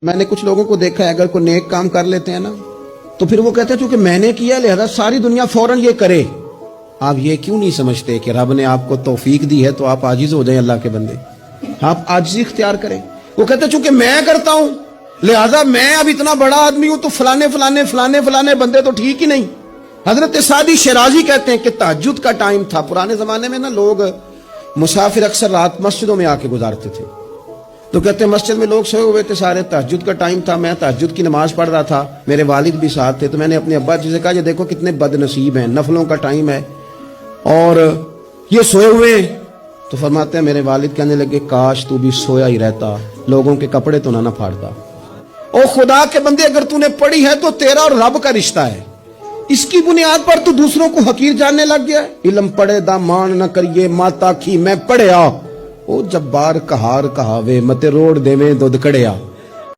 میں نے کچھ لوگوں کو دیکھا ہے اگر کوئی نیک کام کر لیتے ہیں نا تو پھر وہ کہتے ہیں چونکہ میں نے کیا لہذا ساری دنیا فوراً یہ کرے. آپ یہ کیوں نہیں سمجھتے کہ رب نے آپ کو توفیق دی ہے تو آپ عاجز ہو جائیں اللہ کے بندے, آپ عاجزی اختیار کریں. وہ کہتے ہیں چونکہ میں کرتا ہوں لہذا میں اب اتنا بڑا آدمی ہوں تو فلانے فلانے فلانے فلانے بندے تو ٹھیک ہی نہیں. حضرت سعدی شیرازی کہتے ہیں کہ تہجد کا ٹائم تھا پرانے زمانے میں نا, لوگ مسافر اکثر رات مسجدوں میں آ کے گزارتے تھے تو کہتے ہیں مسجد میں لوگ سوئے ہوئے تھے سارے, تہجد کا ٹائم تھا, میں تہجد کی نماز پڑھ رہا تھا, میرے والد بھی ساتھ تھے, تو میں نے اپنے ابا جی سے کہا یہ دیکھو کتنے بد نصیب ہیں, نفلوں کا ٹائم ہے اور یہ سوئے ہوئے ہیں. تو فرماتے ہیں میرے والد کہنے لگے کاش تو بھی سویا ہی رہتا, لوگوں کے کپڑے تو نہ پھاڑتا. او خدا کے بندے اگر تو نے پڑھی ہے تو تیرا اور رب کا رشتہ ہے, اس کی بنیاد پر تو دوسروں کو حقیر جاننے لگ گیا. علم پڑھے دا مان نہ کریے ماتا کی میں پڑھیا, او جبار کہار کہاوے متے روڑ دے میں دودھ کڑیا.